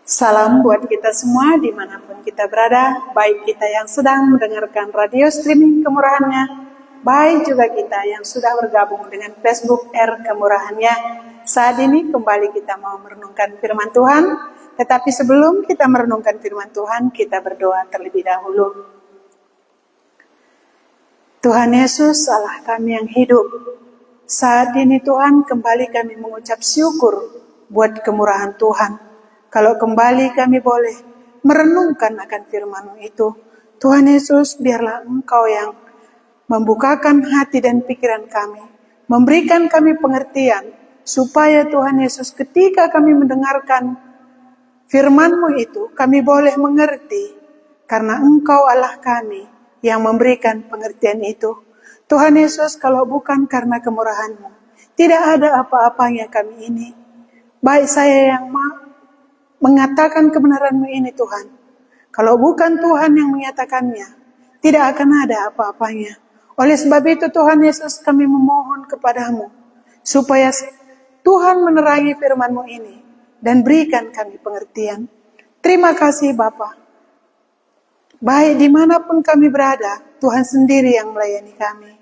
Salam buat kita semua dimanapun kita berada, baik kita yang sedang mendengarkan radio streaming Kemurahannya, baik juga kita yang sudah bergabung dengan Facebook R Kemurahannya. Saat ini kembali kita mau merenungkan firman Tuhan, tetapi sebelum kita merenungkan firman Tuhan, kita berdoa terlebih dahulu. Tuhan Yesus, Allah kami yang hidup, saat ini Tuhan kembali kami mengucap syukur buat kemurahan Tuhan. Kalau kembali kami boleh merenungkan akan firman-Mu itu, Tuhan Yesus, biarlah Engkau yang membukakan hati dan pikiran kami, memberikan kami pengertian, supaya Tuhan Yesus ketika kami mendengarkan firman-Mu itu, kami boleh mengerti, karena Engkau Allah kami yang memberikan pengertian itu. Tuhan Yesus, kalau bukan karena kemurahan-Mu, tidak ada apa-apanya kami ini. Baik saya yang mengatakan kebenaran-Mu ini Tuhan. Kalau bukan Tuhan yang menyatakannya, tidak akan ada apa-apanya. Oleh sebab itu Tuhan Yesus, kami memohon kepadamu, supaya Tuhan menerangi firman-Mu ini, dan berikan kami pengertian. Terima kasih Bapa. Baik dimanapun kami berada, Tuhan sendiri yang melayani kami.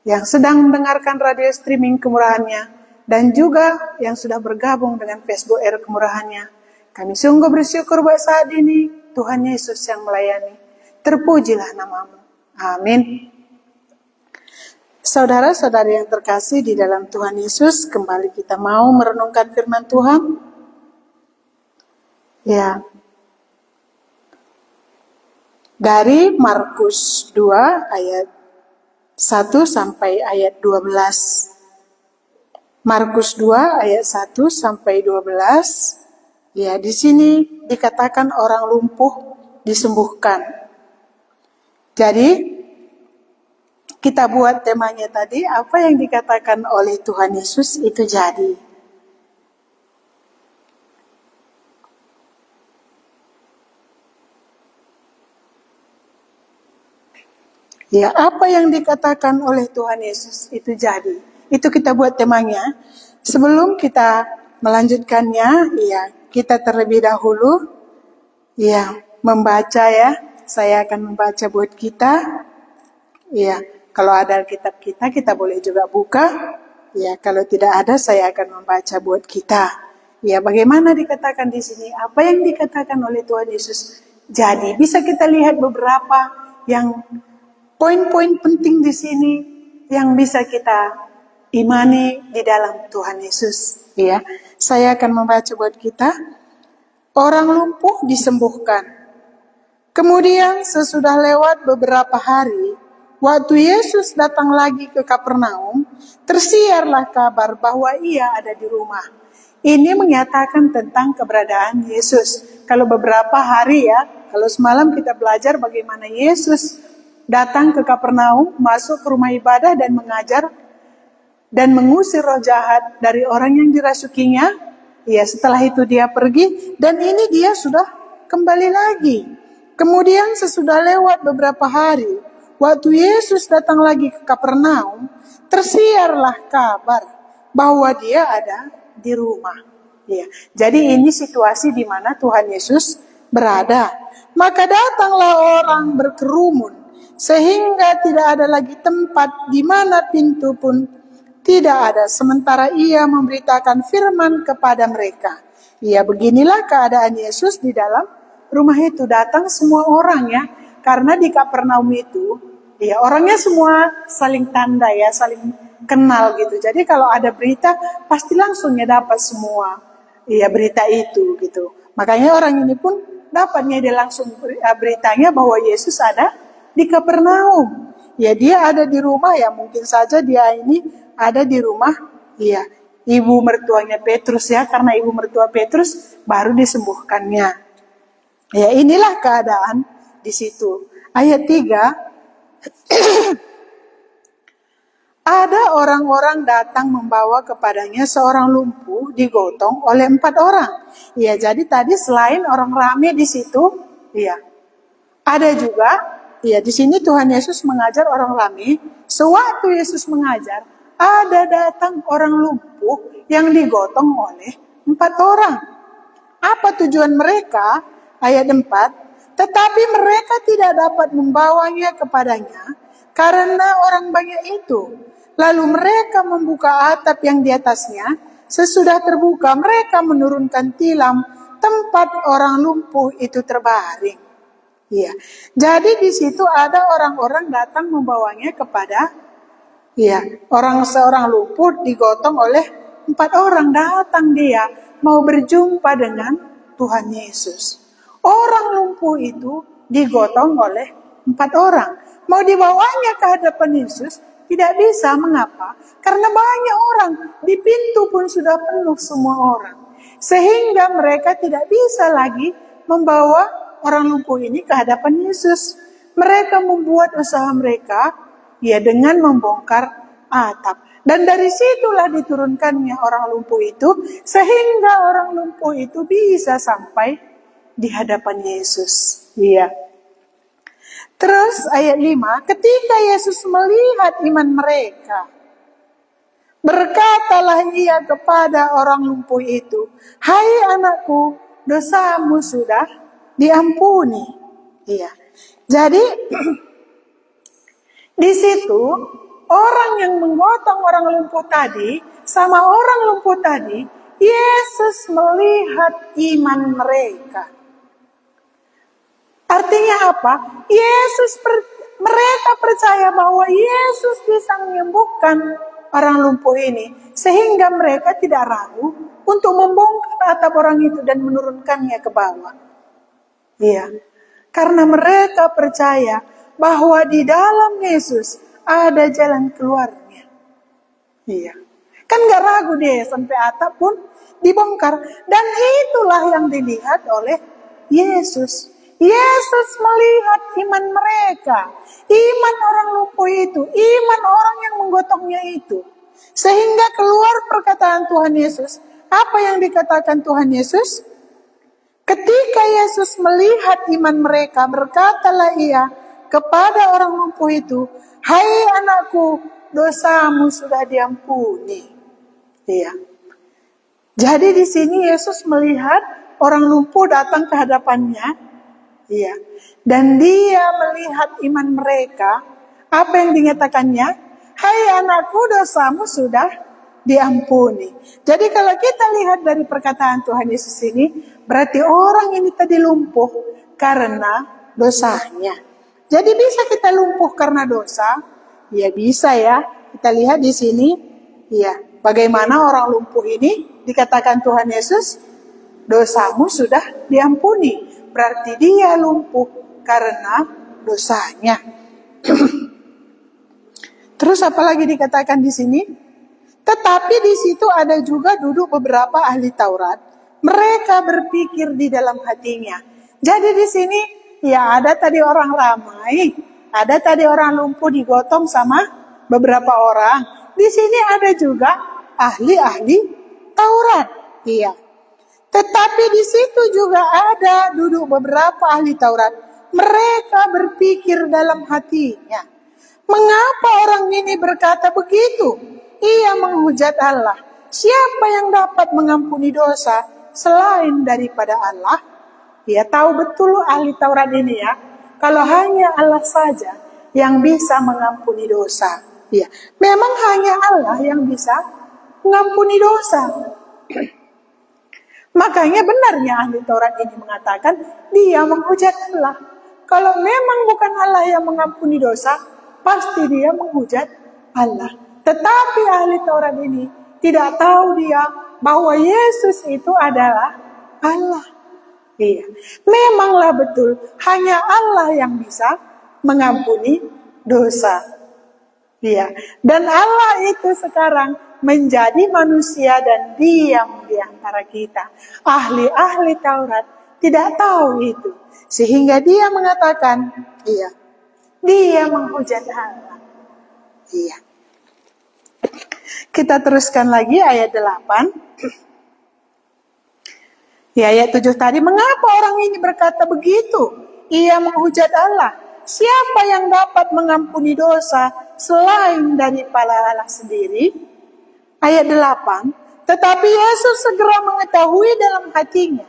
Yang sedang mendengarkan radio streaming Kemurahannya, dan juga yang sudah bergabung dengan Facebook R Kemurahannya. Kami sungguh bersyukur buat saat ini Tuhan Yesus yang melayani. Terpujilah nama-Mu. Amin. Saudara-saudari yang terkasih di dalam Tuhan Yesus, kembali kita mau merenungkan firman Tuhan. Ya. Dari Markus 2 ayat 1 sampai ayat 12. Markus 2 ayat 1 sampai 12. Ya, di sini dikatakan orang lumpuh disembuhkan. Jadi, kita buat temanya tadi, apa yang dikatakan oleh Tuhan Yesus itu jadi. Ya, apa yang dikatakan oleh Tuhan Yesus itu jadi. Itu kita buat temanya. Sebelum kita melanjutkannya, ya, kita terlebih dahulu ya membaca ya. Saya akan membaca buat kita. Ya, kalau ada kitab kita boleh juga buka. Ya, kalau tidak ada saya akan membaca buat kita. Ya, bagaimana dikatakan di sini? Apa yang dikatakan oleh Tuhan Yesus jadi. Bisa kita lihat beberapa yang poin-poin penting di sini yang bisa kita imani di dalam Tuhan Yesus. Ya, saya akan membaca buat kita. Orang lumpuh disembuhkan. Kemudian sesudah lewat beberapa hari, waktu Yesus datang lagi ke Kapernaum, tersiarlah kabar bahwa ia ada di rumah. Ini menyatakan tentang keberadaan Yesus. Kalau beberapa hari ya, kalau semalam kita belajar bagaimana Yesus datang ke Kapernaum, masuk ke rumah ibadah dan mengajar dan mengusir roh jahat dari orang yang dirasukinya. Ya, setelah itu dia pergi dan ini dia sudah kembali lagi. Kemudian sesudah lewat beberapa hari, waktu Yesus datang lagi ke Kapernaum, tersiarlah kabar bahwa dia ada di rumah. Ya, jadi ini situasi di mana Tuhan Yesus berada. Maka datanglah orang berkerumun sehingga tidak ada lagi tempat di mana pintu pun tidak ada, sementara ia memberitakan firman kepada mereka. Ya, beginilah keadaan Yesus di dalam rumah itu. Datang semua orang ya, karena di Kapernaum itu, ya orangnya semua saling tanda ya, saling kenal gitu. Jadi kalau ada berita, pasti langsungnya dapat semua ya berita itu gitu. Makanya orang ini pun dapatnya dia langsung beritanya bahwa Yesus ada di Kapernaum. Ya, dia ada di rumah ya, mungkin saja dia ini ada di rumah, iya, ibu mertuanya Petrus ya, karena ibu mertua Petrus baru disembuhkannya. Ya, inilah keadaan di situ. Ayat 3, ada orang-orang datang membawa kepadanya seorang lumpuh digotong oleh 4 orang. Ya, jadi tadi selain orang ramai di situ, ya, ada juga, ya, di sini Tuhan Yesus mengajar orang ramai. Sewaktu Yesus mengajar, ada datang orang lumpuh yang digotong oleh 4 orang. Apa tujuan mereka? Ayat 4. Tetapi mereka tidak dapat membawanya kepadanya karena orang banyak itu. Lalu mereka membuka atap yang di atasnya. Sesudah terbuka, mereka menurunkan tilam tempat orang lumpuh itu terbaring. Iya. Jadi di situ ada orang-orang datang membawanya kepada, seorang lumpuh digotong oleh 4 orang. Datang dia mau berjumpa dengan Tuhan Yesus. Orang lumpuh itu digotong oleh 4 orang. Mau dibawanya ke hadapan Yesus, tidak bisa. Mengapa? Karena banyak orang. Di pintu pun sudah penuh semua orang. Sehingga mereka tidak bisa lagi membawa orang lumpuh ini ke hadapan Yesus. Mereka membuat usaha mereka, dengan membongkar atap. Dan dari situlah diturunkannya orang lumpuh itu, sehingga orang lumpuh itu bisa sampai di hadapan Yesus. Terus ayat 5, ketika Yesus melihat iman mereka, berkatalah ia kepada orang lumpuh itu, "Hai anakku, dosamu sudah diampuni." Jadi di situ orang yang menggotong orang lumpuh tadi sama orang lumpuh tadi, Yesus melihat iman mereka. Artinya apa? Mereka percaya bahwa Yesus bisa menyembuhkan orang lumpuh ini, sehingga mereka tidak ragu untuk membongkar atap orang itu dan menurunkannya ke bawah. Karena mereka percaya bahwa di dalam Yesus ada jalan keluarnya. Kan gak ragu dia sampai atap pun dibongkar. Dan itulah yang dilihat oleh Yesus. Yesus melihat iman mereka, iman orang lumpuh itu, iman orang yang menggotongnya itu. Sehingga keluar perkataan Tuhan Yesus. Apa yang dikatakan Tuhan Yesus? Ketika Yesus melihat iman mereka, berkatalah ia kepada orang lumpuh itu, "Hai anakku, dosamu sudah diampuni." Jadi di sini Yesus melihat orang lumpuh datang ke hadapannya. Dan dia melihat iman mereka. Apa yang dinyatakannya? "Hai anakku, dosamu sudah diampuni." Jadi kalau kita lihat dari perkataan Tuhan Yesus ini, berarti orang ini tadi lumpuh karena dosanya. Jadi bisa kita lumpuh karena dosa? Ya bisa ya. Kita lihat di sini, bagaimana orang lumpuh ini dikatakan Tuhan Yesus, "Dosamu sudah diampuni." Berarti dia lumpuh karena dosanya. Terus apa lagi dikatakan di sini? Tetapi di situ ada juga duduk beberapa ahli Taurat. Mereka berpikir di dalam hatinya. Jadi di sini ada tadi orang ramai, ada tadi orang lumpuh digotong sama beberapa orang. Di sini ada juga ahli-ahli Taurat. Tetapi di situ juga ada duduk beberapa ahli Taurat. Mereka berpikir dalam hatinya, "Mengapa orang ini berkata begitu? Ia menghujat Allah. Siapa yang dapat mengampuni dosa selain daripada Allah?" Tahu betul ahli Taurat ini kalau hanya Allah saja yang bisa mengampuni dosa. Memang hanya Allah yang bisa mengampuni dosa. Makanya benarnya ahli Taurat ini mengatakan dia menghujat Allah. Kalau memang bukan Allah yang mengampuni dosa, pasti dia menghujat Allah. Tetapi ahli Taurat ini tidak tahu dia bahwa Yesus itu adalah Allah. Memanglah betul hanya Allah yang bisa mengampuni dosa. Dan Allah itu sekarang menjadi manusia dan diam di antara kita. Ahli-ahli Taurat tidak tahu itu. Sehingga dia mengatakan, dia menghujat Allah. Kita teruskan lagi ayat 8. Ayat 7 tadi, "Mengapa orang ini berkata begitu? Ia menghujat Allah. Siapa yang dapat mengampuni dosa selain daripada Allah sendiri?" Ayat 8, tetapi Yesus segera mengetahui dalam hatinya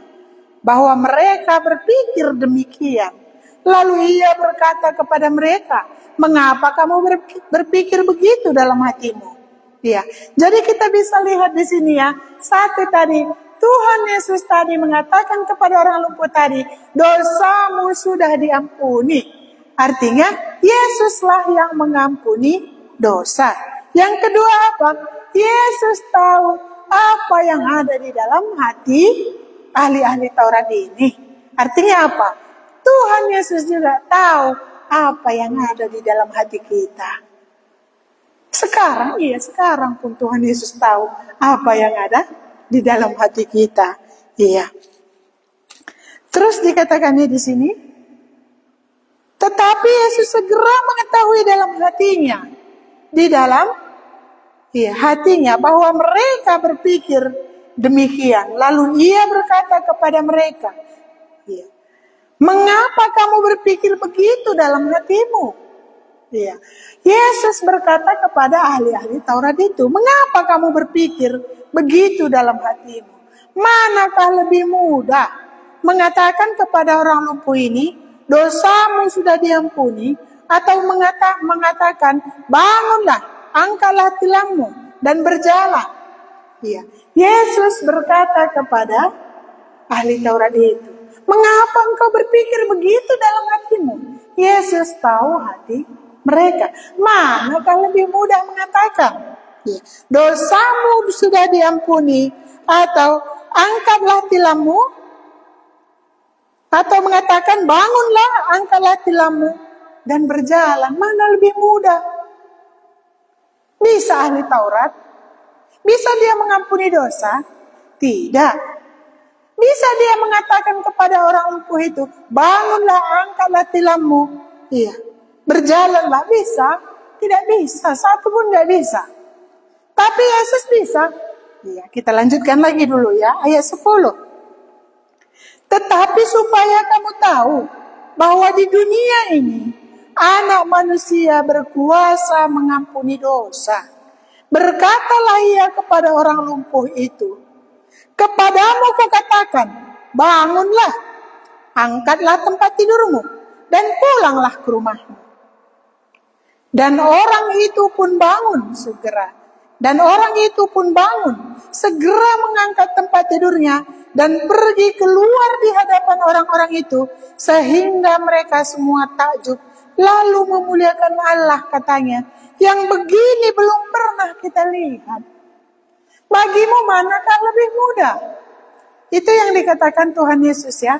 bahwa mereka berpikir demikian. Lalu ia berkata kepada mereka, mengapa kamu berpikir begitu dalam hatimu? Ya, jadi kita bisa lihat di sini ya, satu tadi Tuhan Yesus tadi mengatakan kepada orang lumpuh tadi, dosamu sudah diampuni. Artinya Yesuslah yang mengampuni dosa. Yang kedua apa? Yesus tahu apa yang ada di dalam hati ahli-ahli Taurat ini. Artinya apa? Tuhan Yesus juga tahu apa yang ada di dalam hati kita. Sekarang pun Tuhan Yesus tahu apa yang ada di dalam hati kita. Iya. Terus dikatakannya di sini, tetapi Yesus segera mengetahui dalam hatinya, di dalam hatinya bahwa mereka berpikir demikian. Lalu ia berkata kepada mereka, mengapa kamu berpikir begitu dalam hatimu? Ya. Yesus berkata kepada ahli-ahli Taurat itu, mengapa kamu berpikir begitu dalam hatimu? Manakah lebih mudah mengatakan kepada orang lumpuh ini, dosamu sudah diampuni, atau mengatakan, bangunlah, angkatlah tilangmu, dan berjalan. Ya. Yesus berkata kepada ahli Taurat itu, mengapa engkau berpikir begitu dalam hatimu? Yesus tahu hati mereka. Manakah lebih mudah mengatakan, dosamu sudah diampuni, atau angkatlah tilangmu, atau mengatakan bangunlah, angkatlah tilangmu, dan berjalan. Mana lebih mudah? Bisa ahli Taurat? Bisa dia mengampuni dosa? Tidak. Bisa dia mengatakan kepada orang lumpuh itu, bangunlah, angkatlah tilangmu. Iya. Berjalanlah, bisa? Tidak bisa, satu pun tidak bisa. Tapi Yesus bisa. Iya, kita lanjutkan lagi dulu ya, ayat 10. Tetapi supaya kamu tahu bahwa di dunia ini Anak Manusia berkuasa mengampuni dosa. Berkatalah ia kepada orang lumpuh itu, kepadamu kukatakan, bangunlah, angkatlah tempat tidurmu, dan pulanglah ke rumahmu. Dan orang itu pun bangun segera. Dan orang itu pun bangun, segera mengangkat tempat tidurnya, dan pergi keluar di hadapan orang-orang itu, sehingga mereka semua takjub, lalu memuliakan Allah, katanya, yang begini belum pernah kita lihat. Bagimu manakah lebih mudah? Itu yang dikatakan Tuhan Yesus ya.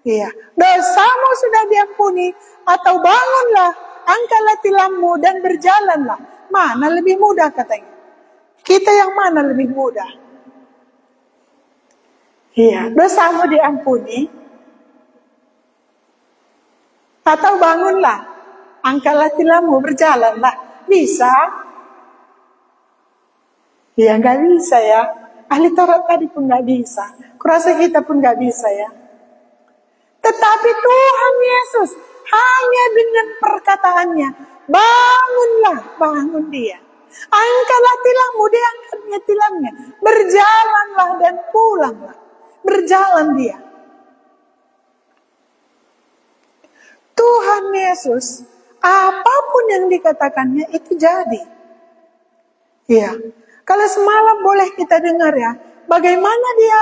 Iya, dosamu sudah diampuni, atau bangunlah, angkatlah tilangmu, dan berjalanlah. Mana lebih mudah katanya? Kita yang mana lebih mudah? Iya, dosamu diampuni, atau bangunlah, angkatlah tilangmu, berjalanlah. Bisa? Ya nggak bisa ya. Ahli Taurat tadi pun nggak bisa. Kurasa kita pun nggak bisa ya. Tetapi Tuhan Yesus hanya dengan perkataannya, bangunlah, bangun dia. Angkatlah tilangmu, diangkatnya tilangnya. Berjalanlah dan pulanglah. Berjalan dia. Tuhan Yesus, apapun yang dikatakannya itu jadi. Iya. Kalau semalam boleh kita dengar ya, bagaimana dia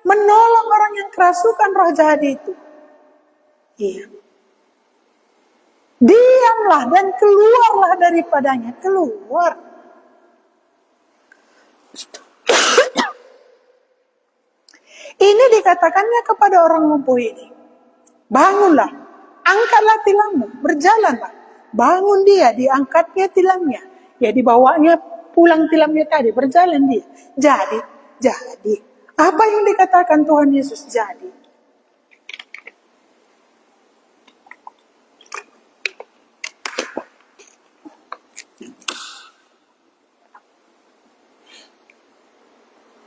menolong orang yang kerasukan roh jahat itu. Iya. Diamlah dan keluarlah daripadanya. Keluar. Ini dikatakannya kepada orang lumpuh ini. Bangunlah, angkatlah tilangmu, berjalanlah. Bangun dia, diangkatnya tilangnya. Ya dibawanya pulang tilangnya tadi, berjalan dia. Jadi. Apa yang dikatakan Tuhan Yesus jadi?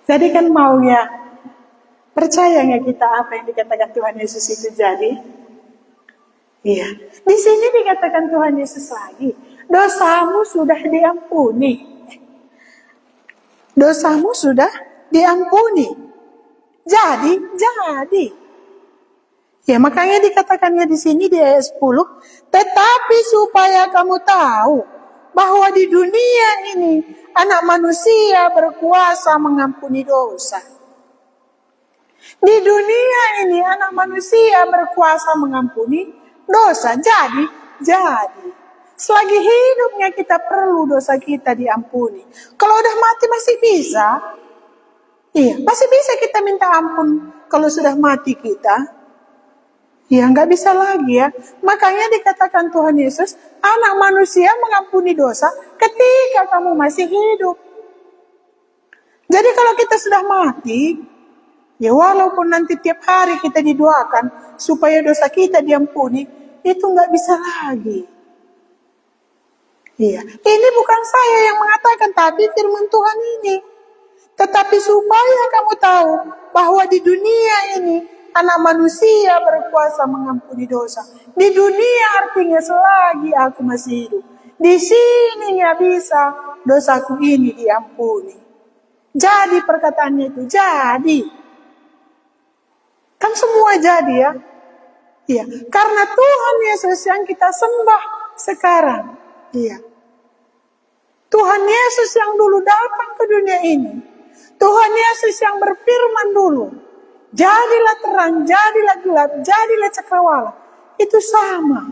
Jadi kan maunya, percaya nggak kita apa yang dikatakan Tuhan Yesus itu jadi? Iya. Di sini dikatakan Tuhan Yesus lagi, dosamu sudah diampuni. Dosamu sudah diampuni. Jadi. Ya, makanya dikatakannya di sini di ayat 10, tetapi supaya kamu tahu bahwa di dunia ini anak manusia berkuasa mengampuni dosa. Di dunia ini anak manusia berkuasa mengampuni dosa. Jadi. Selagi hidupnya kita perlu dosa kita diampuni. Kalau udah mati masih bisa. Iya, masih bisa kita minta ampun kalau sudah mati kita. Ya, nggak bisa lagi ya. Makanya dikatakan Tuhan Yesus, anak manusia mengampuni dosa ketika kamu masih hidup. Jadi kalau kita sudah mati, ya walaupun nanti tiap hari kita didoakan supaya dosa kita diampuni, itu nggak bisa lagi. Iya, ini bukan saya yang mengatakan, tapi firman Tuhan ini. Tetapi supaya kamu tahu bahwa di dunia ini anak manusia berkuasa mengampuni dosa. Di dunia artinya selagi aku masih hidup. Di sini ya bisa dosaku ini diampuni. Jadi perkataannya itu jadi. Kan semua jadi ya. Iya, karena Tuhan Yesus yang kita sembah sekarang. Iya. Tuhan Yesus yang dulu datang ke dunia ini. Tuhan Yesus yang berfirman dulu. Jadilah terang, jadilah gelap, jadilah cakrawala. Itu sama.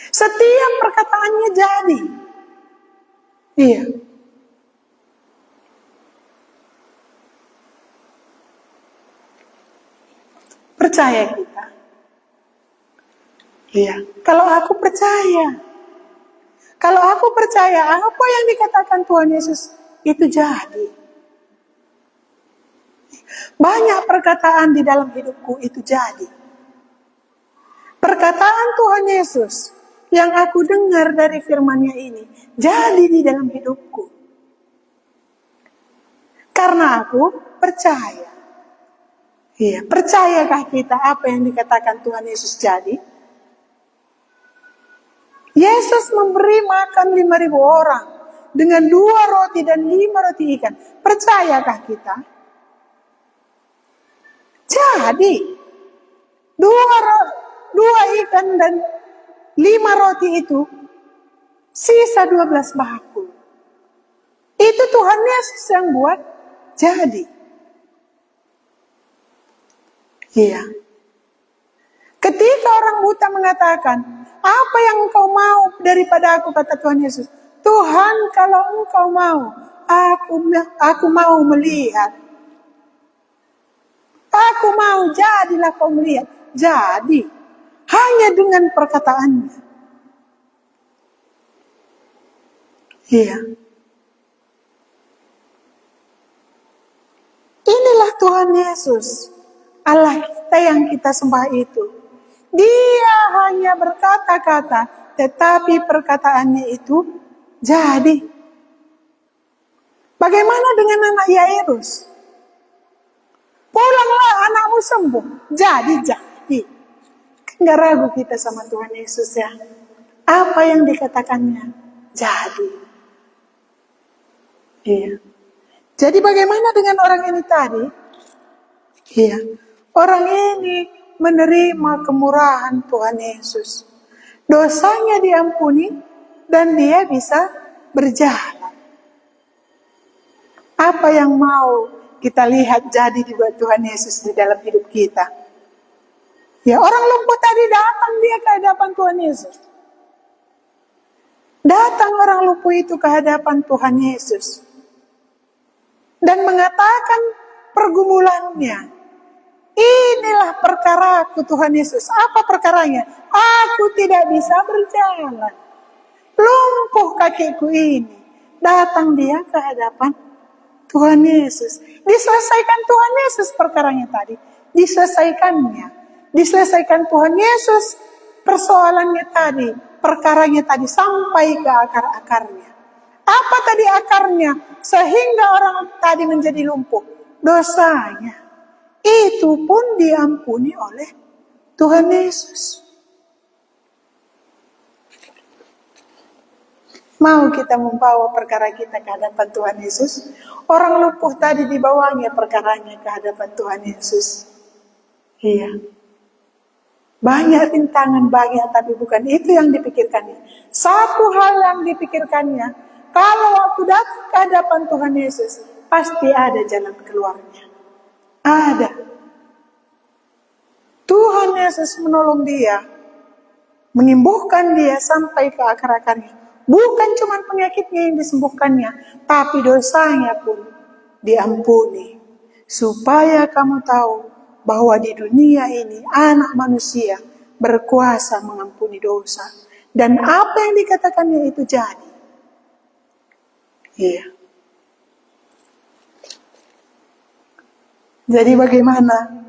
Setiap perkataannya jadi. Iya. Percaya kita. Iya. Kalau aku percaya. Kalau aku percaya apa yang dikatakan Tuhan Yesus itu jadi. Banyak perkataan di dalam hidupku itu jadi. Perkataan Tuhan Yesus yang aku dengar dari firman-Nya ini jadi di dalam hidupku. Karena aku percaya. Iya, percayakah kita apa yang dikatakan Tuhan Yesus jadi? Yesus memberi makan 5.000 orang dengan 2 roti dan 5 roti ikan. Percayakah kita? Jadi, 2 ikan dan 5 roti itu sisa 12 bakul. Itu Tuhan Yesus yang buat jadi. Iya. Ketika orang buta mengatakan, apa yang engkau mau daripada aku, kata Tuhan Yesus. Tuhan, kalau engkau mau, aku mau melihat. Aku mau, jadilah kau melihat. Jadi, hanya dengan perkataannya. Iya. Inilah Tuhan Yesus, Allah kita yang kita sembah itu. Dia hanya berkata-kata, tetapi perkataannya itu jadi. Bagaimana dengan anak Yairus? Pulanglah, anakmu sembuh. Jadi. Nggak ragu kita sama Tuhan Yesus ya. Apa yang dikatakannya jadi. Iya. Jadi bagaimana dengan orang ini tadi? Iya. Orang ini menerima kemurahan Tuhan Yesus. Dosanya diampuni dan dia bisa berjalan. Apa yang mau kita lihat jadi dibuat Tuhan Yesus di dalam hidup kita? Ya, orang lumpuh tadi datang dia ke hadapan Tuhan Yesus. Datang orang lumpuh itu ke hadapan Tuhan Yesus. Dan mengatakan pergumulannya. Inilah perkaraku Tuhan Yesus. Apa perkaranya? Aku tidak bisa berjalan. Lumpuh kakiku ini. Datang dia ke hadapan Tuhan Yesus. Diselesaikan Tuhan Yesus perkaranya tadi. Diselesaikan Tuhan Yesus persoalannya tadi. Perkaranya tadi sampai ke akar-akarnya. Apa tadi akarnya? Sehingga orang tadi menjadi lumpuh. Dosanya. Itu pun diampuni oleh Tuhan Yesus. Mau kita membawa perkara kita ke hadapan Tuhan Yesus? Orang lumpuh tadi dibawanya perkaranya ke hadapan Tuhan Yesus. Iya. Banyak rintangan, banyak, tapi bukan itu yang dipikirkannya. Satu hal yang dipikirkannya, kalau waktu datang ke hadapan Tuhan Yesus, pasti ada jalan keluarnya. Ada. Tuhan Yesus menolong dia, menyembuhkan dia sampai ke akar-akarnya. Bukan cuma penyakitnya yang disembuhkannya, tapi dosanya pun diampuni. Supaya kamu tahu bahwa di dunia ini anak manusia berkuasa mengampuni dosa. Dan apa yang dikatakannya itu jadi. Iya. Jadi bagaimana?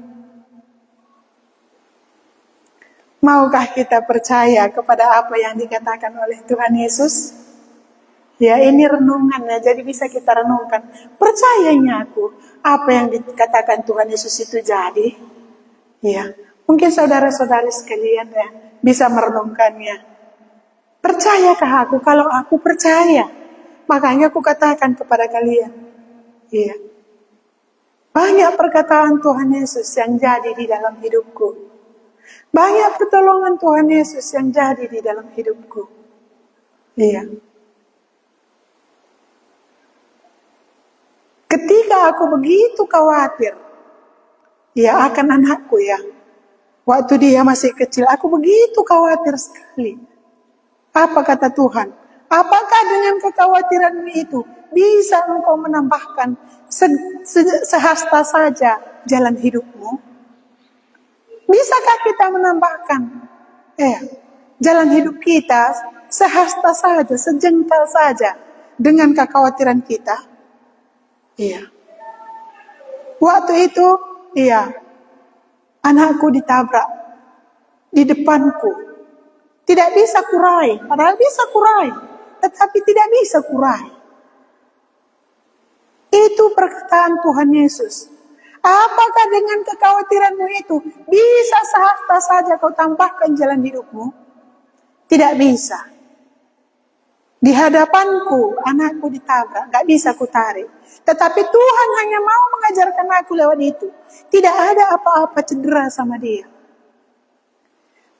Maukah kita percaya kepada apa yang dikatakan oleh Tuhan Yesus? Ya, ini renungannya, jadi bisa kita renungkan. Percayanya aku, apa yang dikatakan Tuhan Yesus itu jadi? Ya, mungkin saudara-saudari sekalian ya, bisa merenungkannya. Percayakah aku? Kalau aku percaya, makanya aku katakan kepada kalian. Ya, banyak perkataan Tuhan Yesus yang jadi di dalam hidupku. Banyak pertolongan Tuhan Yesus yang jadi di dalam hidupku. Iya. Ketika aku begitu khawatir, ya akan anakku ya. Waktu dia masih kecil, aku begitu khawatir sekali. Apa kata Tuhan? Apakah dengan kekhawatiranmu itu bisa engkau menambahkan sehasta saja jalan hidupmu? Bisakah kita menambahkan jalan hidup kita sehasta saja, sejengkal saja dengan kekhawatiran kita? Iya. Waktu itu, anakku ditabrak di depanku. Tidak bisa kurai, padahal bisa kurai, tetapi tidak bisa kurai. Itu perkataan Tuhan Yesus. Apakah dengan kekhawatiranmu itu bisa sehasta saja kau tambahkan jalan hidupmu? Tidak bisa. Di hadapanku, anakku ditabrak, gak bisa kutarik. Tetapi Tuhan hanya mau mengajarkan aku lewat itu. Tidak ada apa-apa cedera sama dia.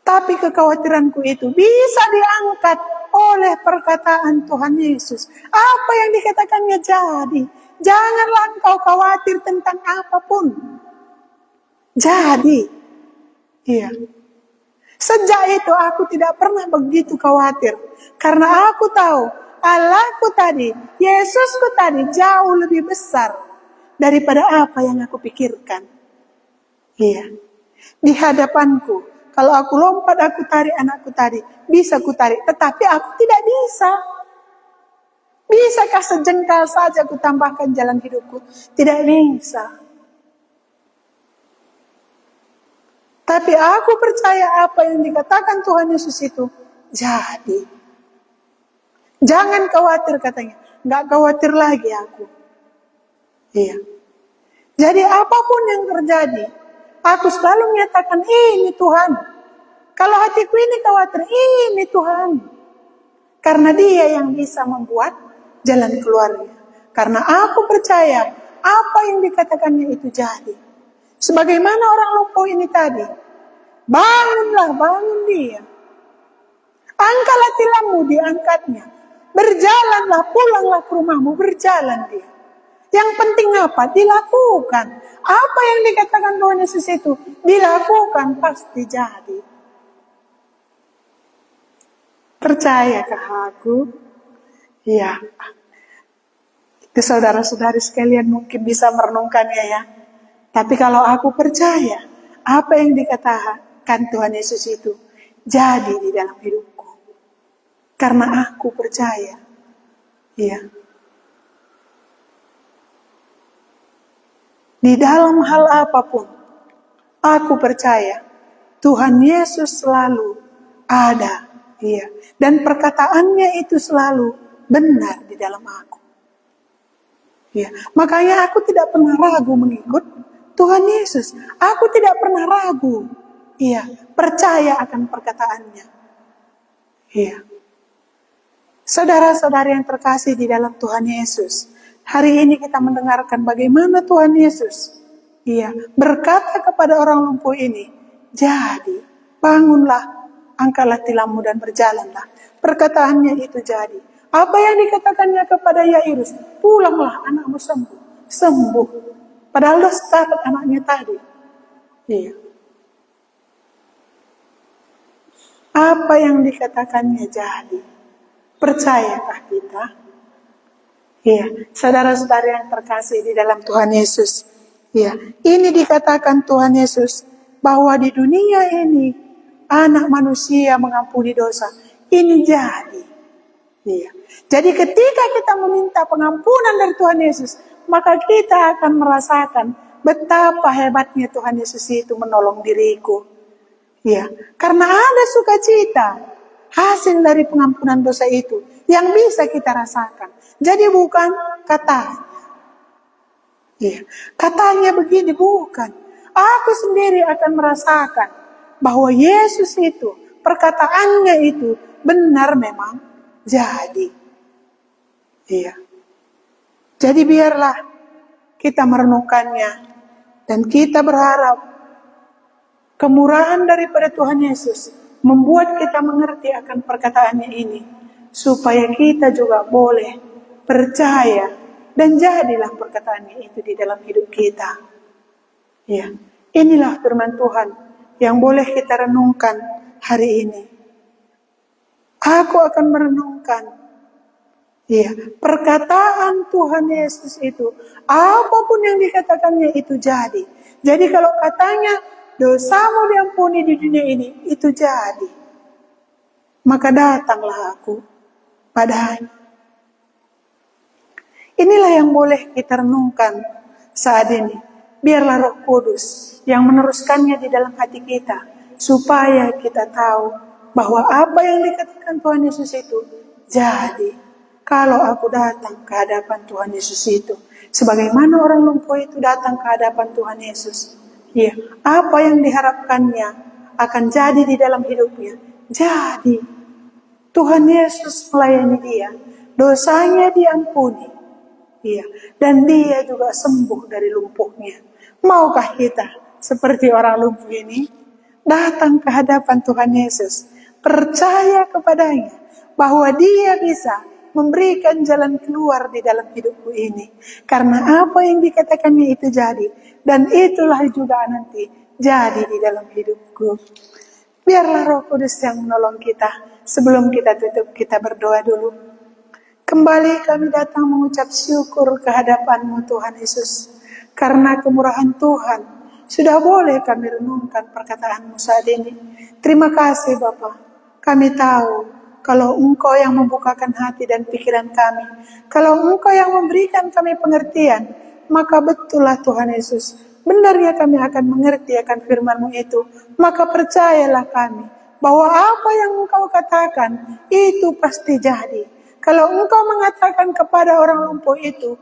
Tapi kekhawatiranku itu bisa diangkat oleh perkataan Tuhan Yesus. Apa yang dikatakannya jadi. Janganlah engkau khawatir tentang apapun. Jadi. Iya. Sejak itu aku tidak pernah begitu khawatir. Karena aku tahu Allahku tadi, Yesusku tadi jauh lebih besar daripada apa yang aku pikirkan. Iya. Di hadapanku, kalau aku lompat aku tarik anakku tadi, bisa ku tarik, tetapi aku tidak bisa. Bisakah sejengkal saja ku tambahkan jalan hidupku? Tidak bisa. Tapi aku percaya apa yang dikatakan Tuhan Yesus itu jadi. Jangan khawatir katanya. Nggak khawatir lagi aku. Iya. Jadi apapun yang terjadi, aku selalu menyatakan ini Tuhan. Kalau hatiku ini khawatir, ini Tuhan. Karena Dia yang bisa membuat jalan keluarnya. Karena aku percaya apa yang dikatakannya itu jadi. Sebagaimana orang lumpuh ini tadi. Bangunlah, bangun dia. Angkatlah tilammu, diangkatnya. Berjalanlah, pulanglah ke rumahmu, berjalan dia. Yang penting apa? Dilakukan. Apa yang dikatakan Tuhan Yesus itu? Dilakukan, pasti jadi. Percayakah aku? Ya. Itu saudara-saudari sekalian mungkin bisa merenungkannya ya. Tapi kalau aku percaya, apa yang dikatakan Tuhan Yesus itu jadi di dalam hidupku. Karena aku percaya. Ya. Di dalam hal apapun, aku percaya Tuhan Yesus selalu ada. Ya. Dan perkataannya itu selalu benar di dalam aku. Ya. Makanya aku tidak pernah ragu mengikut Tuhan Yesus. Aku tidak pernah ragu. Iya, percaya akan perkataannya. Iya. Saudara-saudari yang terkasih di dalam Tuhan Yesus, hari ini kita mendengarkan bagaimana Tuhan Yesus berkata kepada orang lumpuh ini, jadi bangunlah, angkatlah tilammu dan berjalanlah. Perkataannya itu jadi. Apa yang dikatakannya kepada Yairus, pulanglah, anakmu sembuh. Sembuh. Padahal dosa takut anaknya tadi. Iya. Apa yang dikatakannya jadi. Percayakah kita? Iya, saudara-saudara yang terkasih di dalam Tuhan Yesus. Iya, ini dikatakan Tuhan Yesus bahwa di dunia ini anak manusia mengampuni dosa. Ini jadi. Iya. Jadi ketika kita meminta pengampunan dari Tuhan Yesus, maka kita akan merasakan betapa hebatnya Tuhan Yesus itu menolong diriku. Iya, karena ada sukacita hasil dari pengampunan dosa itu yang bisa kita rasakan. Jadi bukan katanya. Iya, katanya begini, bukan. Aku sendiri akan merasakan bahwa Yesus itu, perkataannya itu benar memang jadi. Iya. Jadi biarlah kita merenungkannya dan kita berharap kemurahan daripada Tuhan Yesus membuat kita mengerti akan perkataannya ini, supaya kita juga boleh percaya dan jadilah perkataannya itu di dalam hidup kita. Ya, inilah firman Tuhan yang boleh kita renungkan hari ini. Aku akan merenungkan perkataan Tuhan Yesus itu, apapun yang dikatakannya itu jadi. Jadi kalau katanya dosamu diampuni di dunia ini, itu jadi. Maka datanglah aku padanya. Inilah yang boleh kita renungkan saat ini. Biarlah Roh Kudus yang meneruskannya di dalam hati kita, supaya kita tahu bahwa apa yang dikatakan Tuhan Yesus itu jadi. Kalau aku datang ke hadapan Tuhan Yesus itu, sebagaimana orang lumpuh itu datang ke hadapan Tuhan Yesus, apa yang diharapkannya akan jadi di dalam hidupnya. Jadi, Tuhan Yesus melayani dia, dosanya diampuni, dan dia juga sembuh dari lumpuhnya. Maukah kita seperti orang lumpuh ini datang ke hadapan Tuhan Yesus, percaya kepadanya bahwa dia bisa memberikan jalan keluar di dalam hidupku ini. Karena apa yang dikatakannya itu jadi. Dan itulah juga nanti jadi di dalam hidupku. Biarlah Roh Kudus yang menolong kita. Sebelum kita tutup, kita berdoa dulu. Kembali kami datang mengucap syukur kehadapan-Mu Tuhan Yesus. Karena kemurahan Tuhan, sudah boleh kami renungkan perkataan-Mu saat ini. Terima kasih Bapa. Kami tahu kalau Engkau yang membukakan hati dan pikiran kami, kalau Engkau yang memberikan kami pengertian, maka betullah Tuhan Yesus, benarnya kami akan mengerti akan firman-Mu itu. Maka percayalah kami, bahwa apa yang Engkau katakan, itu pasti jadi. Kalau Engkau mengatakan kepada orang lumpuh itu,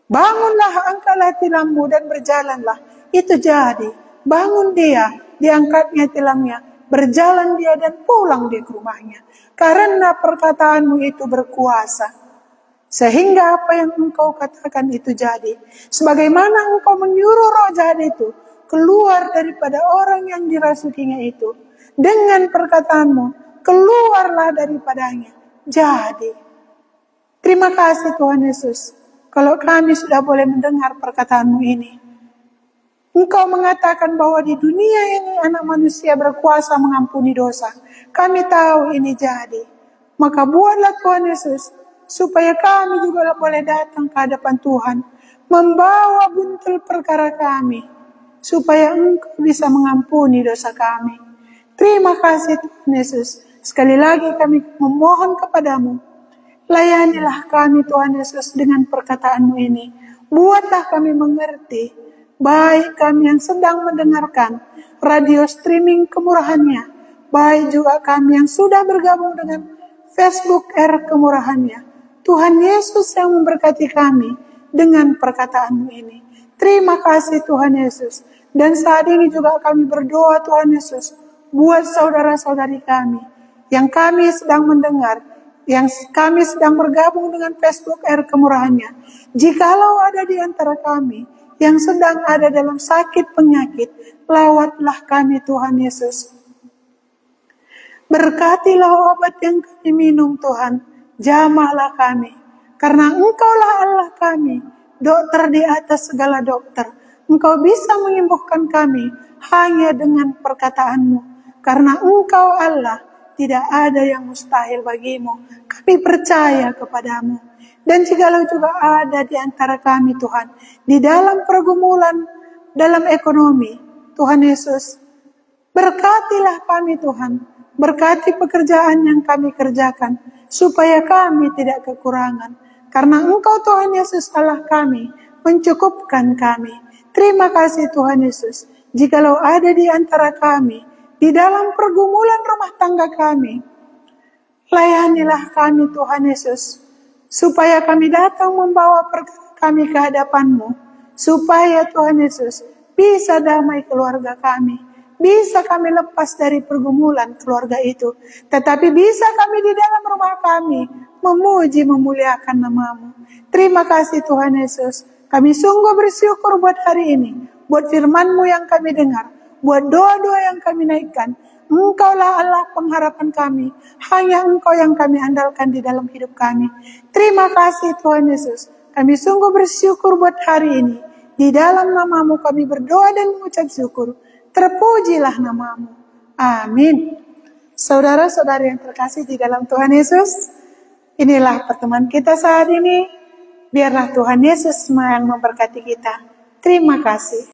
bangunlah, angkatlah tilammu dan berjalanlah, itu jadi. Bangun dia, diangkatnya tilamnya, berjalan dia dan pulang dia ke rumahnya. Karena perkataanmu itu berkuasa. Sehingga apa yang Engkau katakan itu jadi. Sebagaimana Engkau menyuruh roh jahat itu keluar daripada orang yang dirasukinya itu. Dengan perkataanmu, keluarlah daripadanya. Jadi. Terima kasih Tuhan Yesus. Kalau kami sudah boleh mendengar perkataanmu ini. Engkau mengatakan bahwa di dunia ini anak manusia berkuasa mengampuni dosa. Kami tahu ini jadi. Maka buatlah Tuhan Yesus, supaya kami juga boleh datang ke hadapan Tuhan, membawa buntel perkara kami, supaya Engkau bisa mengampuni dosa kami. Terima kasih Tuhan Yesus. Sekali lagi kami memohon kepadamu, layanilah kami Tuhan Yesus dengan perkataan-Mu ini. Buatlah kami mengerti, baik kami yang sedang mendengarkan radio streaming kemurahannya, baik juga kami yang sudah bergabung dengan Facebook R Kemurahannya. Tuhan Yesus yang memberkati kami dengan perkataan-Mu ini. Terima kasih Tuhan Yesus. Dan saat ini juga kami berdoa Tuhan Yesus, buat saudara-saudari kami yang kami sedang mendengar, yang kami sedang bergabung dengan Facebook Air Kemurahannya, jikalau ada di antara kami yang sedang ada dalam sakit penyakit, lawatlah kami Tuhan Yesus. Berkatilah obat yang kami minum Tuhan, jamahlah kami, karena Engkaulah Allah kami, dokter di atas segala dokter. Engkau bisa menyembuhkan kami hanya dengan perkataanmu, karena Engkau Allah, tidak ada yang mustahil bagimu. Kami percaya kepadamu. Dan jikalau juga ada di antara kami Tuhan, di dalam pergumulan, dalam ekonomi, Tuhan Yesus, berkatilah kami Tuhan, berkati pekerjaan yang kami kerjakan, supaya kami tidak kekurangan. Karena Engkau Tuhan Yesus Allah kami, mencukupkan kami. Terima kasih Tuhan Yesus, jikalau ada di antara kami, di dalam pergumulan rumah tangga kami, layanilah kami Tuhan Yesus, supaya kami datang membawa perkara kami ke hadapan-Mu, supaya Tuhan Yesus bisa damai keluarga kami, bisa kami lepas dari pergumulan keluarga itu, tetapi bisa kami di dalam rumah kami memuji memuliakan nama-Mu. Terima kasih Tuhan Yesus, kami sungguh bersyukur buat hari ini, buat firman-Mu yang kami dengar, buat doa-doa yang kami naikkan. Engkaulah Allah pengharapan kami, hanya Engkau yang kami andalkan di dalam hidup kami. Terima kasih Tuhan Yesus, kami sungguh bersyukur buat hari ini. Di dalam nama-Mu kami berdoa dan mengucap syukur. Terpujilah nama-Mu. Amin. Saudara-saudari yang terkasih di dalam Tuhan Yesus, inilah pertemuan kita saat ini. Biarlah Tuhan Yesus yang memberkati kita. Terima kasih.